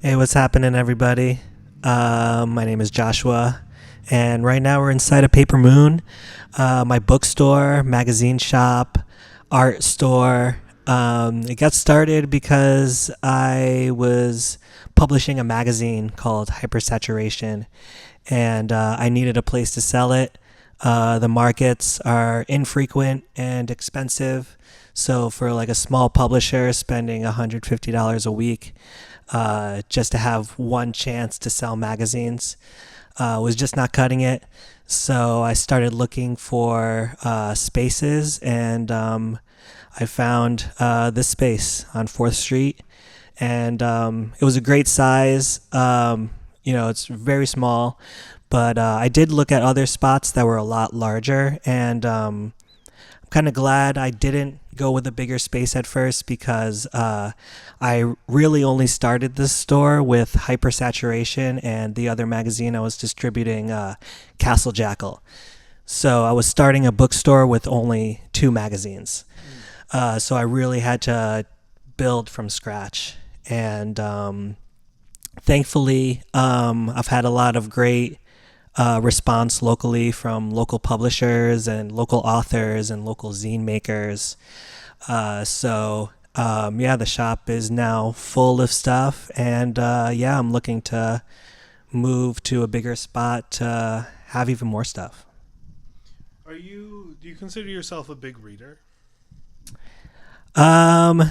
Hey, what's happening, everybody? My name is Joshua, and right now we're inside of Paper Moon, my bookstore, magazine shop, art store. It got started because I was publishing a magazine called Hypersaturation, and I needed a place to sell it. The markets are infrequent and expensive. So, for like a small publisher, spending $150 a week just to have one chance to sell magazines was just not cutting it. So I started looking for spaces, and I found this space on 4th Street. And it was a great size. It's very small, but I did look at other spots that were a lot larger, and I'm kind of glad I didn't go with a bigger space at first because I really only started this store with Hypersaturation and the other magazine I was distributing, Castle Jackal. So I was starting a bookstore with only two magazines. So I really had to build from scratch. And thankfully, I've had a lot of great response locally from local publishers and local authors and local zine makers. Yeah, the shop is now full of stuff, and yeah, I'm looking to move to a bigger spot to have even more stuff. Do you consider yourself a big reader? Um,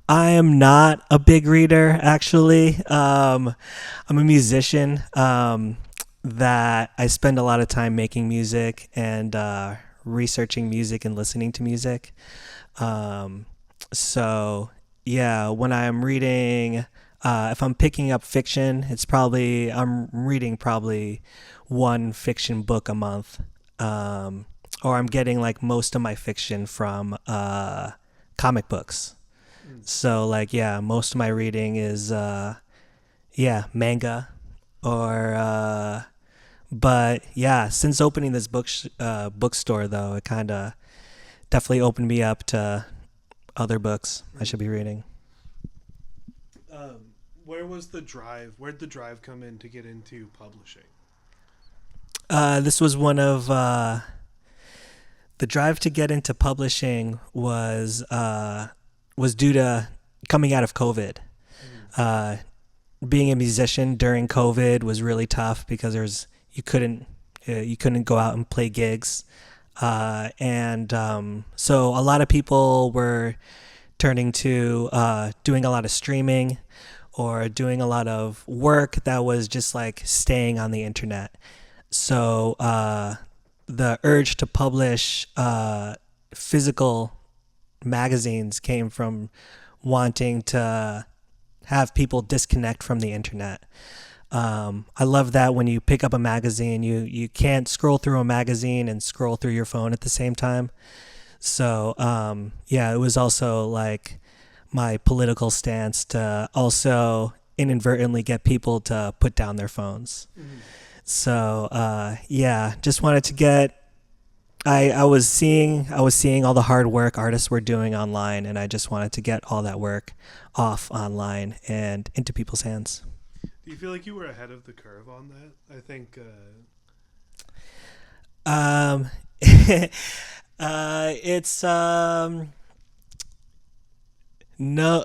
I am not a big reader, actually. I'm a musician. That I spend a lot of time making music and researching music and listening to music. Um, so yeah, when I'm reading, if I'm picking up fiction, I'm reading probably one fiction book a month, um, or I'm getting like most of my fiction from comic books. Mm. So like yeah, most of my reading is yeah, manga or but yeah, since opening this bookstore though, it kind of definitely opened me up to other books I Mm. should be reading. Where was the drive? Where'd the drive come in to get into publishing? This was one of the drive to get into publishing was due to coming out of COVID. Mm. Uh, Being a musician during COVID was really tough because you couldn't go out and play gigs, and so a lot of people were turning to doing a lot of streaming or doing a lot of work that was just like staying on the internet. So the urge to publish physical magazines came from wanting to have people disconnect from the internet. I love that when you pick up a magazine, you can't scroll through a magazine and scroll through your phone at the same time. So yeah, it was also like my political stance to also inadvertently get people to put down their phones. Mm. So yeah, just wanted to get. I was seeing all the hard work artists were doing online, and I just wanted to get all that work off online and into people's hands. Do you feel like you were ahead of the curve on that? I think. Um, it's no.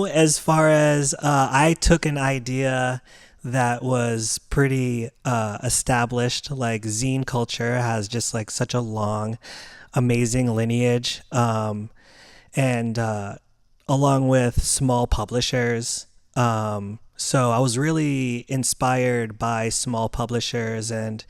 As far as I took an idea that was pretty established, like zine culture has just like such a long, amazing lineage, and along with small publishers. So I was really inspired by small publishers and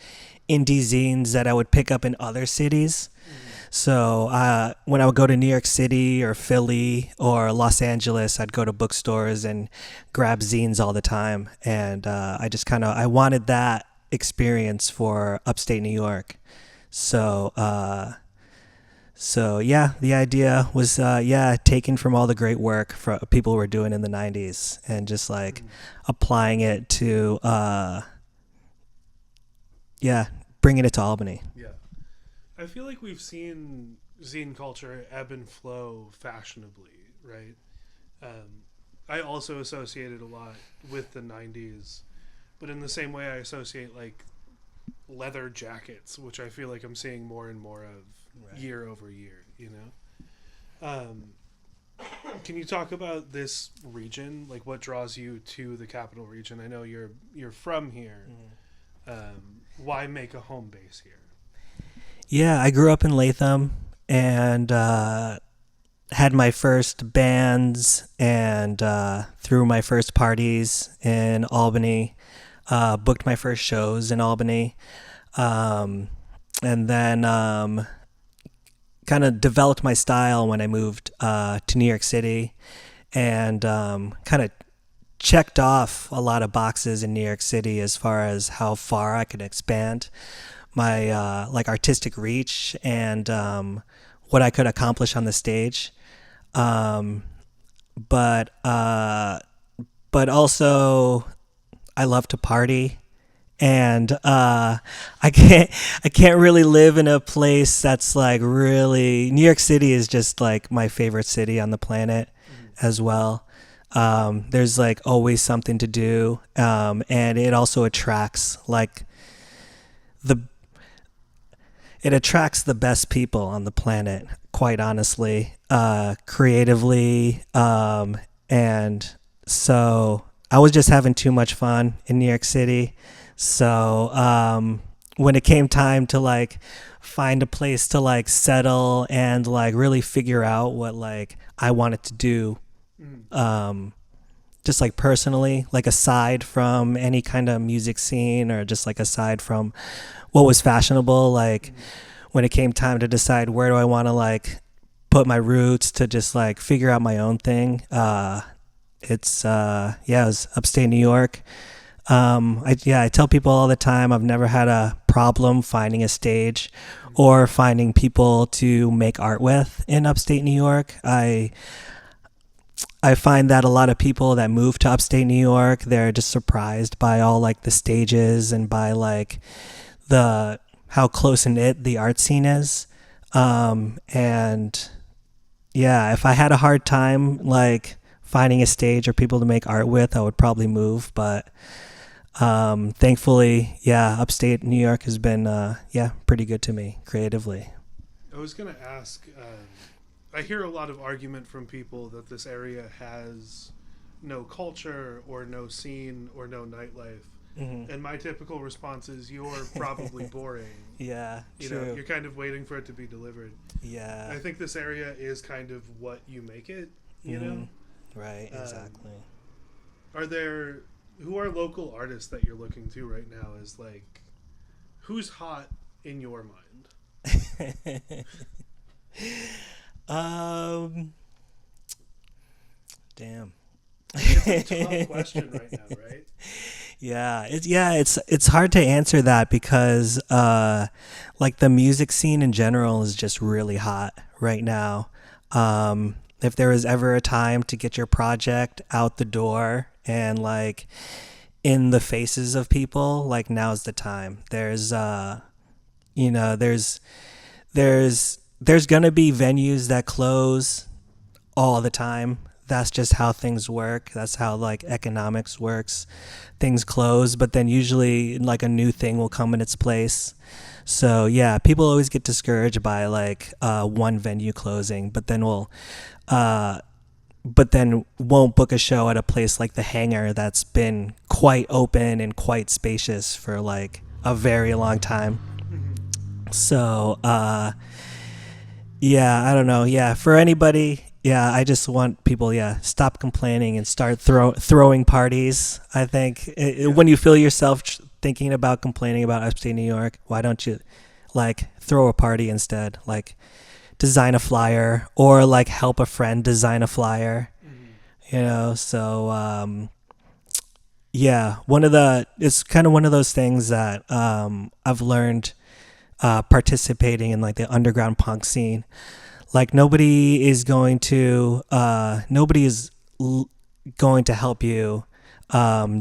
indie zines that I would pick up in other cities. Mm. So when I would go to New York City or Philly or Los Angeles, I'd go to bookstores and grab zines all the time, and I just kind of I wanted that experience for upstate New York. So so yeah, the idea was yeah taken from all the great work for people were doing in the '90s and just like Mm. applying it to yeah bringing it to Albany. Yeah, I feel like we've seen zine culture ebb and flow fashionably, right? Um, I also associate it a lot with the '90s, but in the same way I associate like leather jackets, which I feel like I'm seeing more and more of Right. year over year. Um, can you talk about this region? Like, what draws you to the capital region? I know you're from here. Why make a home base here? Yeah, I grew up in Latham and had my first bands and threw my first parties in Albany. Booked my first shows in Albany, um, and then kind of developed my style when I moved to New York City, and kind of checked off a lot of boxes in New York City as far as how far I could expand my like artistic reach and what I could accomplish on the stage. Um, but but also I love to party, and I can't really live in a place that's like really. New York City is just like my favorite city on the planet Mm-hmm. as well. There's like always something to do, and it also attracts like the it attracts the best people on the planet, quite honestly, creatively. And so I was just having too much fun in New York City. So when it came time to like find a place to like settle and like really figure out what like I wanted to do, Mm-hmm. um, just like personally, like aside from any kind of music scene or just like aside from what was fashionable, like Mm-hmm. when it came time to decide where do I want to like put my roots to just like figure out my own thing. It's yeah, it was upstate New York. I tell people all the time I've never had a problem finding a stage or finding people to make art with in upstate New York. I find that a lot of people that move to upstate New York, they're just surprised by all like the stages and by like the how close knit the art scene is. And yeah, if I had a hard time like finding a stage or people to make art with, I would probably move. But thankfully, yeah, upstate New York has been yeah, pretty good to me creatively. I was gonna ask. I hear a lot of argument from people that this area has no culture or no scene or no nightlife. Mm-hmm. And my typical response is, "You're probably boring." Yeah, You're true. kind of waiting for it to be delivered. Yeah. I think this area is kind of what you make it. You Mm-hmm. know, Right, um, exactly. are there who are local artists that you're looking to right now? Is like who's hot in your mind? um, damn. It's a tough question right now, right? It's hard to answer that because like the music scene in general is just really hot right now. If there was ever a time to get your project out the door and like in the faces of people, like now's the time. You know, there's gonna be venues that close all the time. That's just how things work. That's how like economics works. Things close, but then usually like a new thing will come in its place. So yeah, people always get discouraged by like one venue closing, uh, but then won't book a show at a place like the Hangar that's been quite open and quite spacious for like a very long time. Mm-hmm. So yeah, I don't know. Yeah, for anybody, yeah, I just want people, yeah, stop complaining and start throwing parties. I think Yeah. when you feel yourself thinking about complaining about upstate New York, why don't you like throw a party instead? Like design a flyer or like help a friend design a flyer, Mm-hmm. you know? So yeah, it's kind of one of those things that I've learned participating in like the underground punk scene. Like nobody is going to help you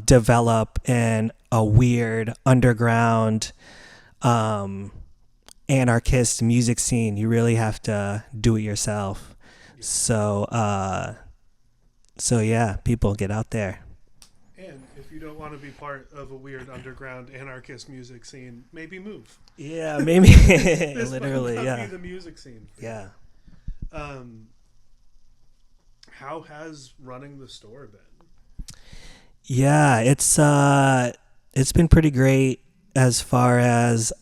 develop in a weird underground um, anarchist music scene. You really have to do it yourself. Yeah. So So yeah, people get out there. And if you don't want to be part of a weird underground anarchist music scene, maybe move. Yeah, maybe This might literally. not be Yeah, the music scene for you. yeah, Um, how has running the store been? yeah. It's been pretty great as far as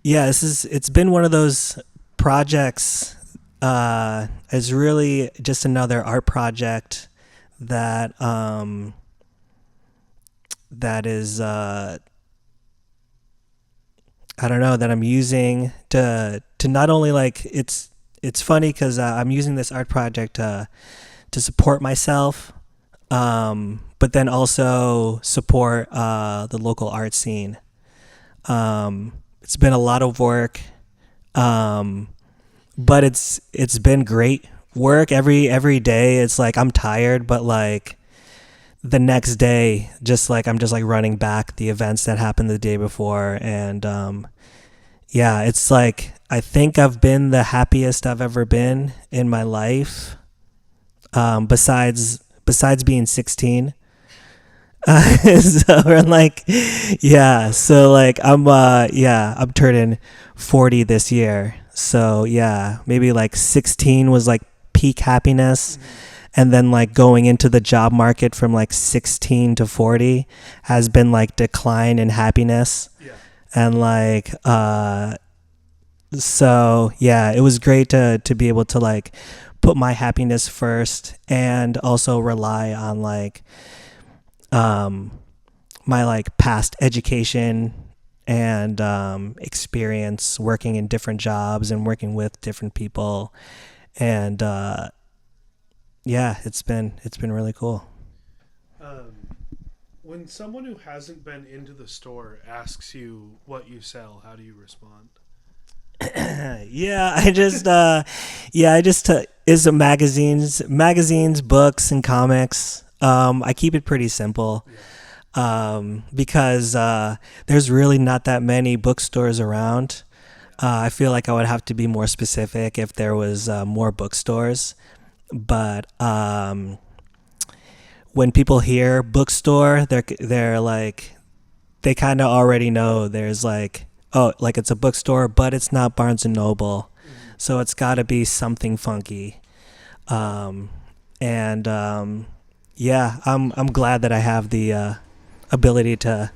yeah. It's been one of those projects. It's really just another art project that that is I don't know, that I'm using to not only like it's funny because I'm using this art project to support myself, but then also support the local art scene. It's been a lot of work, um, but it's been great work every day. It's like I'm tired, but like the next day, just like I'm just like running back the events that happened the day before, and yeah, it's like I think I've been the happiest I've ever been in my life. Besides being 16. So we're like, yeah. So like I'm turning 40 this year. So yeah, maybe like 16 was like peak happiness, and then like going into the job market from like 16 to 40 has been like decline in happiness. Yeah. And like so yeah, it was great to be able to like put my happiness first and also rely on like um my like past education and experience working in different jobs and working with different people, and yeah, it's been really cool. Um, when someone who hasn't been into the store asks you what you sell, how do you respond? Yeah, I just is a magazines, books, and comics. I keep it pretty simple, Yeah. because there's really not that many bookstores around. Yeah. I feel like I would have to be more specific if there was more bookstores. But when people hear bookstore, they're like they kind of already know there's like, oh, like it's a bookstore, but it's not Barnes and Noble, Mhm. so it's got to be something funky. Um, and yeah, I'm glad that I have the ability to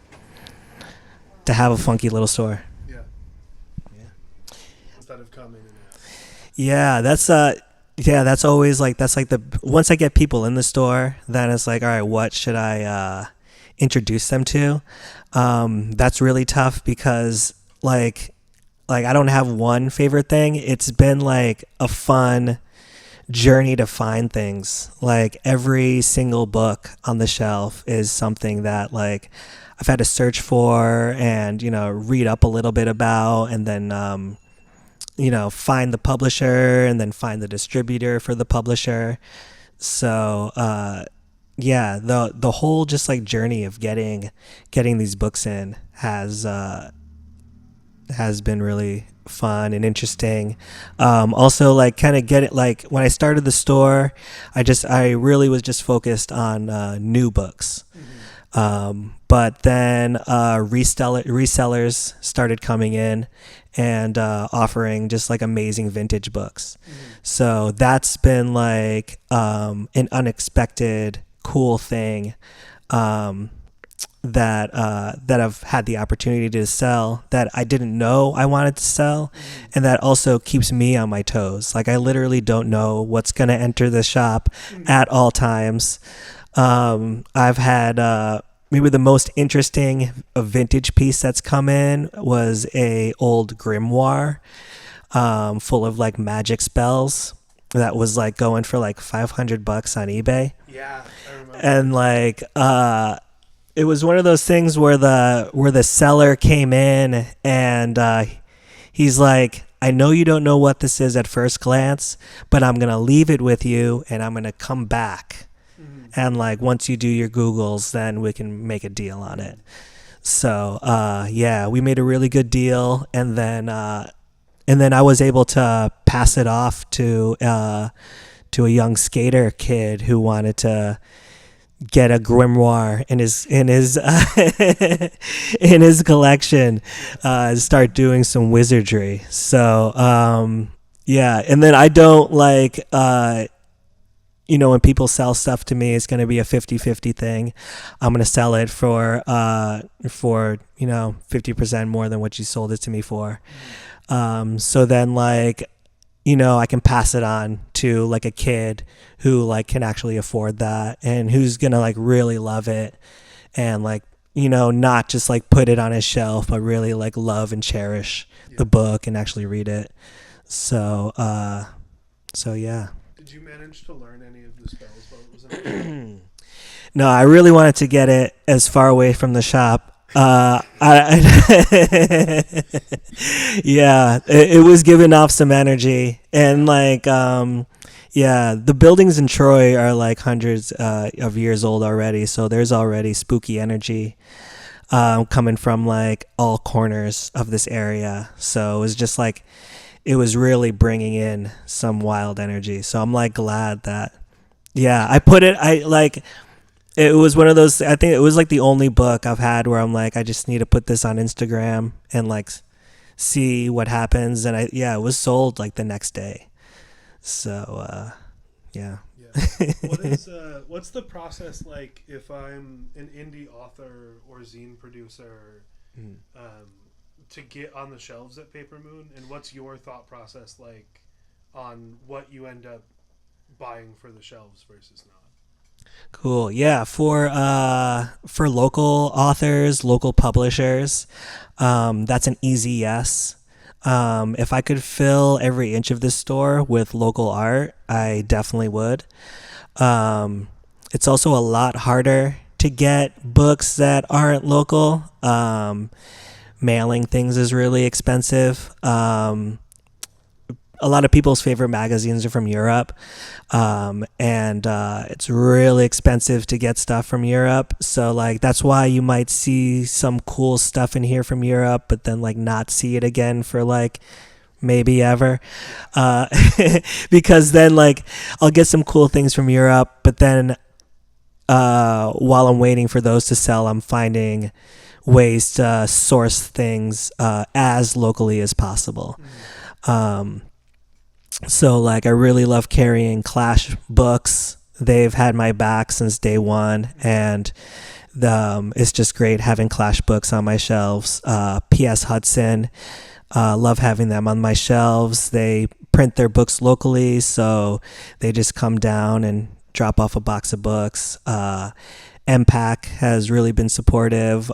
have a funky little store. Yeah. Yeah. Instead of come in and out. Yeah, that's always like that's like the once I get people in the store, then it's like, all right, what should I introduce them to? That's really tough because like I don't have one favorite thing. It's been like a fun journey to find things. Like every single book on the shelf is something that like I've had to search for and read up a little bit about, and then find the publisher and then find the distributor for the publisher. So yeah, the whole just like journey of getting these books in has been really fun and interesting. Also, like kind of get it like when I started the store, I really was just focused on new books. Mm-hmm. But then resellers started coming in and offering just like amazing vintage books. Mm-hmm. So that's been like an unexpected cool thing, um, that I've had the opportunity to sell that I didn't know I wanted to sell, Mm-hmm. and that also keeps me on my toes. Like I literally don't know what's gonna enter the shop Mm-hmm. at all times. I've had maybe the most interesting vintage piece that's come in was a old grimoire, full of like magic spells that was like going for like $500 on eBay. Yeah, I remember. And like it was one of those things where the seller came in and he's like, I know you don't know what this is at first glance, but I'm gonna leave it with you and I'm gonna come back, Mm-hmm. and like once you do your Googles, then we can make a deal on it. So yeah, we made a really good deal, and then and then I was able to pass it off to a young skater kid who wanted to get a grimoire in his collection, start doing some wizardry. So yeah, and then I don't like when people sell stuff to me, it's going to be a 50-50 thing. I'm going to sell it for 50% more than what you sold it to me for. So then like I can pass it on to like a kid who like can actually afford that and who's gonna like really love it and like not just like put it on his shelf but really like love and cherish the book and actually read it. So yeah. Did you manage to learn any of the spells while it was in? No, I really wanted to get it as far away from the shop. Yeah, it was giving off some energy, and like, yeah, the buildings in Troy are like hundreds of years old already, so there's already spooky energy coming from like all corners of this area. So it was just like, it was really bringing in some wild energy. So I'm like glad that, yeah, it was one of those, I think it was like the only book I've had where I'm like, I just need to put this on Instagram and like see what happens. And it was sold like the next day. So, yeah. What's the process like if I'm an indie author or zine producer to get on the shelves at Paper Moon? And what's your thought process like on what you end up buying for the shelves versus not? Cool. Yeah, for local authors, local publishers, that's an easy yes. If I could fill every inch of this store with local art, I definitely would. It's also a lot harder to get books that aren't local. Mailing things is really expensive. A lot of people's favorite magazines are from Europe, and it's really expensive to get stuff from Europe. So like that's why you might see some cool stuff in here from Europe, but then like not see it again for like maybe ever, because then like I'll get some cool things from Europe, but then while I'm waiting for those to sell, I'm finding ways to source things as locally as possible. So like I really love carrying Clash books. They've had my back since day one, and it's just great having Clash books on my shelves. P.S. Hudson, love having them on my shelves. They print their books locally, so they just come down and drop off a box of books. MPAC has really been supportive.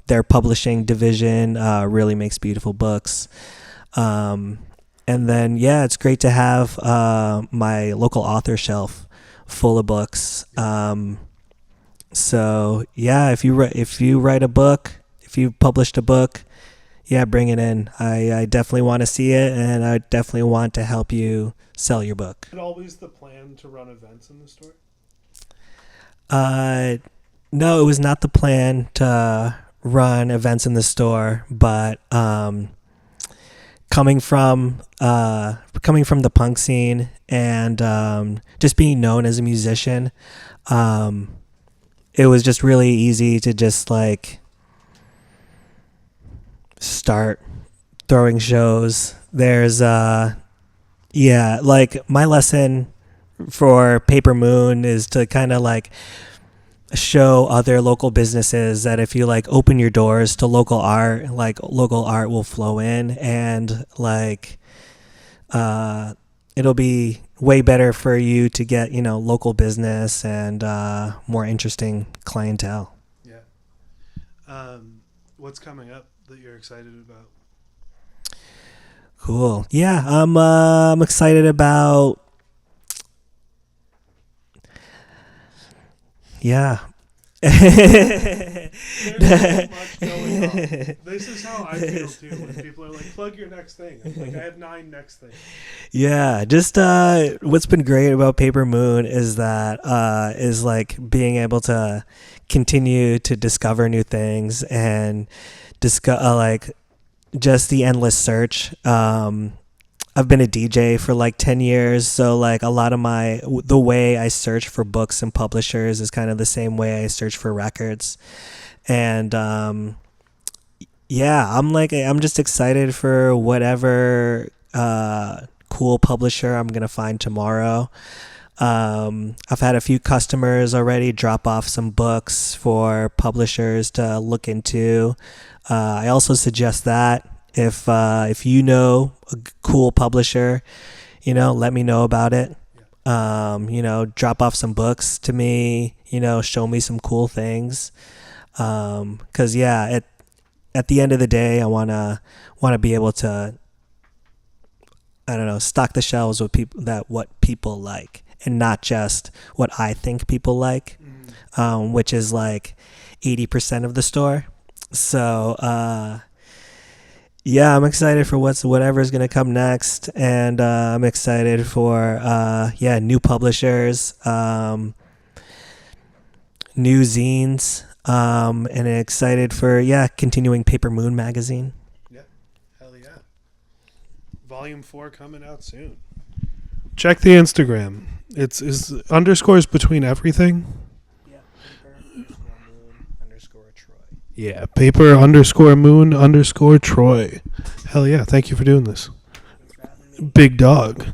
Their publishing division really makes beautiful books. And then, yeah, it's great to have my local author shelf full of books. So, yeah, if you write a book, if you published a book, yeah, bring it in. I definitely want to see it, and I definitely want to help you sell your book. Is it always the plan to run events in the store? No, it was not the plan to run events in the store, but coming from the punk scene and just being known as a musician, it was just really easy to just like start throwing shows. There's like my lesson for Paper Moon is to kind of like show other local businesses that if you like open your doors to local art, like local art will flow in, and like it'll be way better for you to get local business and more interesting clientele. Yeah. What's coming up that you're excited about? Cool. Yeah, I'm excited about. Yeah. There's so much going on. This is how I feel too when people are like, plug your next thing. I'm like, I have 9 next things. Yeah, just what's been great about Paper Moon is that is like being able to continue to discover new things and just the endless search. I've been a DJ for like 10 years, so like a lot of the way I search for books and publishers is kind of the same way I search for records. And yeah, I'm just excited for whatever cool publisher I'm going to find tomorrow. I've had a few customers already drop off some books for publishers to look into. I also suggest that if you know a cool publisher, let me know about it. Drop off some books to me. Show me some cool things. 'Cause yeah, at the end of the day, I wanna be able to, I don't know, stock the shelves with what people like, and not just what I think people like, which is like 80% of the store. So yeah, I'm excited for whatever's gonna come next, and I'm excited for new publishers, new zines, and excited for continuing Paper Moon magazine. Yeah, hell yeah. Volume 4 coming out soon. Check the Instagram. It's underscores between everything. Yeah, paper_moon_Troy. Yeah, paper_moon_Troy. Hell yeah, thank you for doing this. Big dog.